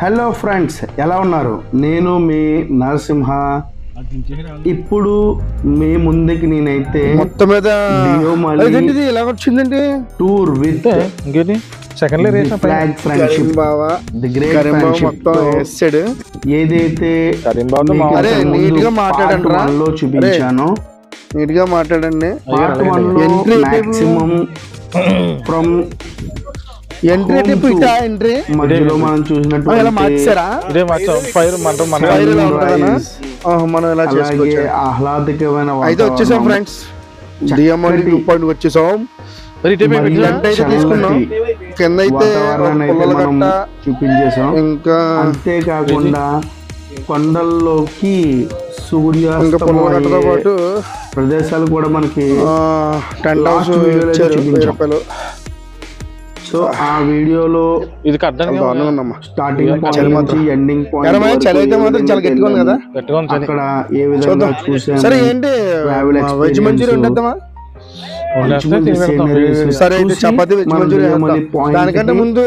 Hello friends, ఎలా ఉన్నారు? నేను మీ నరసింహ. ఇప్పుడు మీ ముందుకి నేనైతే మొత్తం మీద ఇలా వచ్చిందండి tour with second flag friendship మొత్తం ఏదైతే నీట్ గా మాట్లాడండి లో చూపించాను. నీట్ గా మాట్లాడండి. పార్ట్ 1 లో మాక్సిమం ఫ్రమ్ మధ్యలో మనం చూసినట్టు ఆహ్లాదకరమైన వచ్చేసాం ఫ్రెండ్స్. వచ్చేసాం తీసుకున్నాం. కింద అయితే చూపించేసాం. ఇంకా అంతేకాకుండా కొండల్లోకి సూర్యాస్తమయం పాటు ప్రదేశాలు కూడా మనకి రూపాయలు. సో ఆ వీడియోలో ఇది స్టార్టింగ్ పాయింట్ నుంచి ఎండింగ్ పాయింట్ అక్కడ ఏ విధంగా చూసాము. సరే ఏంటి వెజ్ మంచూరియా ఉంటుందా? Chapati veg Manchuria. దానికంటే ముందు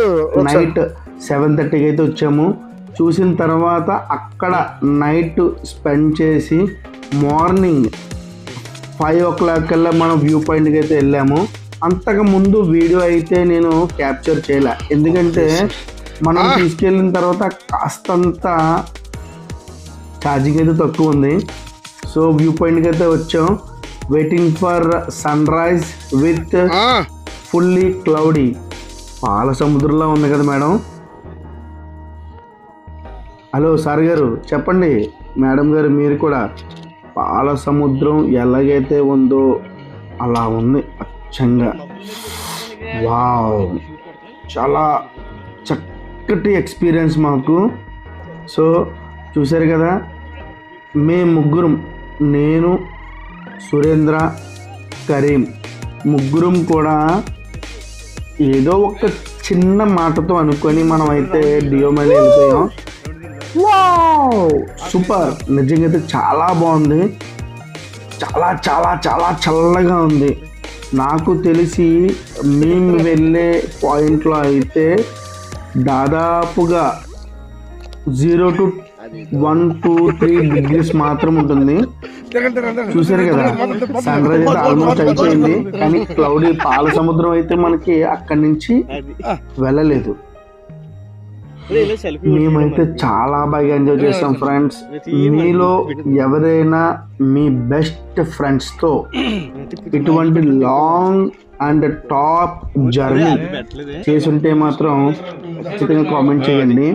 నైట్ 7:30కి అయితే వచ్చాము. చూసిన తర్వాత అక్కడ నైట్ స్పెండ్ చేసి మార్నింగ్ 5 o'clock కల్లా మనం వ్యూ పాయింట్కి అయితే వెళ్ళాము. అంతకు ముందు వీడియో అయితే నేను క్యాప్చర్ చేయలే, ఎందుకంటే మనం తీసుకెళ్ళిన తర్వాత కాస్తంత ఛార్జింగ్ అయితే తక్కువ ఉంది. సో వ్యూ పాయింట్కి అయితే వచ్చాం. Waiting for sunrise with fully cloudy. పాల సముద్రంలో ఉంది కదా మేడం. హలో సార్ గారు, చెప్పండి. మేడం గారు మీరు కూడా. పాల సముద్రం ఎలాగైతే ఉందో అలా ఉంది అచ్చంగా. వావ్, చాలా చక్కటి ఎక్స్పీరియన్స్ మాకు. సో చూశారు కదా, మేము ముగ్గురం, నేను, సురేంద్ర, కరీం ముగ్గురం కూడా ఏదో ఒక చిన్న మాటతో అనుకొని మనం అయితే డియోమలి వెళ్ళిపోయాం. Wow, super. నిజంగా అయితే చాలా బాగుంది. చాలా చాలా చాలా చల్లగా ఉంది. నాకు తెలిసి మేము వెళ్ళే పాయింట్లో అయితే దాదాపుగా 0 to 1, 2, 3 degrees మాత్రం ఉంటుంది. చూసారు కదా, సన్ రైజ్ అయితే ఆల్మోస్ట్ అయిపోయింది. కానీ క్లౌడీ పాల సముద్రం అయితే మనకి అక్కడి నుంచి వెళ్ళలేదు. మేమైతే చాలా బాగా ఎంజాయ్ చేస్తాం ఫ్రెండ్స్. మీలో ఎవరైనా మీ బెస్ట్ ఫ్రెండ్స్తో ఇటువంటి లాంగ్ అండ్ టాప్ జర్నీ చేసుంటే మాత్రం ఖచ్చితంగా కామెంట్ చేయండి.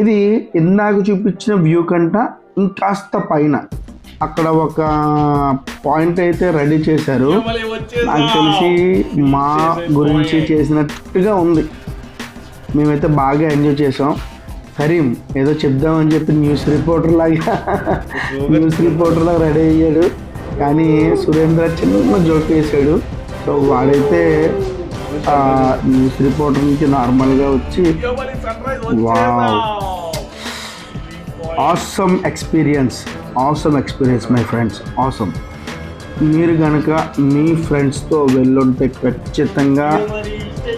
ఇది ఇందాక చూపించిన వ్యూ కంట ఇంకాస్త పైన అక్కడ ఒక పాయింట్ అయితే రెడీ చేశారు. నాకు తెలిసి మా గురించి చేసినట్టుగా ఉంది. మేమైతే బాగా ఎంజాయ్ చేసాం. కరీం ఏదో చెప్దామని చెప్పి న్యూస్ రిపోర్టర్ లాగా రెడీ అయ్యాడు. కానీ సురేంద్ర చిన్న జోక్ వేసాడు. సో వాడైతే న్యూస్ రిపోర్టర్ నుంచి నార్మల్గా వచ్చి wow, awesome experience my friends, awesome. మీరు కనుక మీ ఫ్రెండ్స్తో వెళ్ళుంటే ఖచ్చితంగా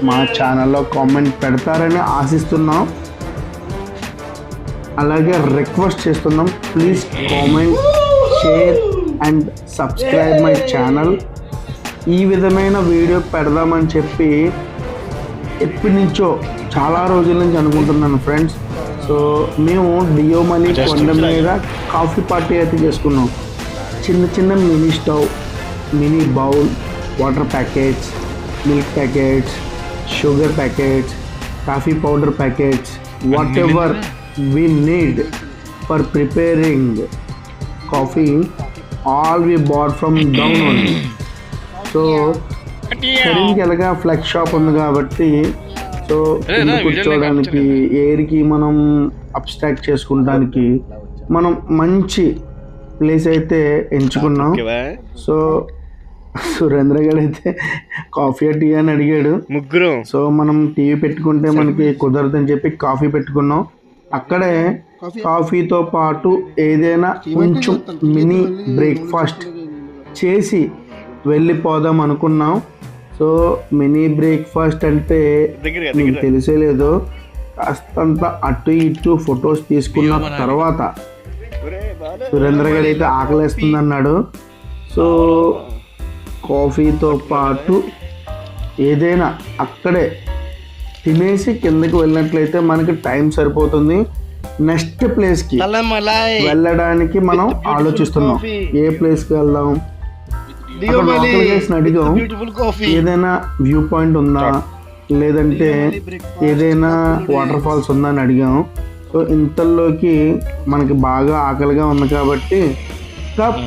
మా ఛానల్లో కామెంట్ పెడతారని ఆశిస్తున్నాం. అలాగే రిక్వెస్ట్ చేస్తున్నాం, please comment, share and subscribe my channel. ఈ విధమైన వీడియో పెడదామని చెప్పి ఎప్పటి నుంచో చాలా రోజుల నుంచి అనుకుంటున్నాను ఫ్రెండ్స్. సో మేము డియోమలి కొండ మీద కాఫీ పార్టీ అయితే చేసుకున్నాం. చిన్న చిన్న mini stove, mini bowl, water packets, milk packets, sugar packets, coffee powder packets, what ever we need for preparing coffee, all we bought from down only. So కరీంకి ఎలాగా flex shop ఉంది కాబట్టి, so కింద కూర్చోవడానికి, ఎయిర్కి మనం అబ్స్ట్రాక్ట్ చేసుకుంటానికి మనం మంచి place అయితే ఎంచుకున్నాం. సో సురేంద్ర గారు అయితే కాఫీ టీ అని అడిగాడు. ముగ్గురు. సో మనం టీవీ పెట్టుకుంటే మనకి కుదరదని చెప్పి కాఫీ పెట్టుకున్నాం. అక్కడే కాఫీతో పాటు ఏదైనా కొంచెం మినీ బ్రేక్ఫాస్ట్ చేసి వెళ్ళిపోదాం అనుకున్నాం. సో మినీ బ్రేక్ఫాస్ట్ అంటే మీకు తెలిసేలేదు, కాస్తంత అటు ఇటు ఫొటోస్ తీసుకున్న తర్వాత సురేంద్ర గారు అయితే ఆకలేస్తుంది అన్నాడు. సో కాఫీతో పాటు ఏదైనా అక్కడే తినేసి కిందకి వెళ్ళినట్లయితే మనకి టైం సరిపోతుంది. నెక్స్ట్ ప్లేస్కి వెళ్ళడానికి మనం ఆలోచిస్తున్నాం. ఏ ప్లేస్కి వెళ్దాం? అడిగాం ఏదైనా వ్యూ పాయింట్ ఉందా, లేదంటే ఏదైనా వాటర్ ఫాల్స్ ఉందా అని అడిగాం. సో ఇంతల్లోకి మనకి బాగా ఆకలిగా ఉంది కాబట్టి కప్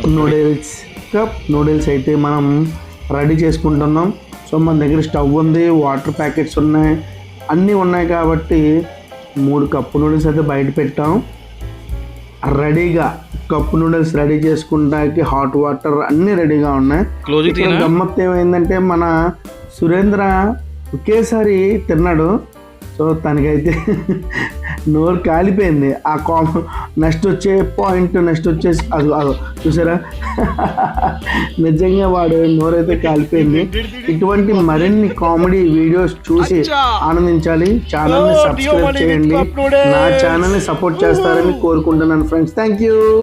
నూడిల్స్ అయితే మనం రెడీ చేసుకుంటున్నాం. సో మన దగ్గర స్టవ్ ఉంది, వాటర్ ప్యాకెట్స్ ఉన్నాయి, అన్నీ ఉన్నాయి కాబట్టి 3 కప్పు నూడిల్స్ అయితే బయట పెట్టాం. రెడీగా కప్పు నూడిల్స్ రెడీ చేసుకుంటానికి హాట్ వాటర్ అన్నీ రెడీగా ఉన్నాయి. ఇక్కడ గమ్మత్తు ఏమైందంటే మన సురేంద్ర ఒకేసారి తిన్నాడు. సో తనకైతే నోరు కాలిపోయింది. ఆ నెక్స్ట్ వచ్చేసి అది చూసారా, నిజంగా వాడు నోరైతే కాలిపోయింది. ఇటువంటి మరిన్ని కామెడీ వీడియోస్ చూసి ఆనందించాలి. ఛానల్ని సబ్స్క్రైబ్ చేయండి. నా ఛానల్ని సపోర్ట్ చేస్తారని కోరుకుంటున్నాను ఫ్రెండ్స్. Thank you.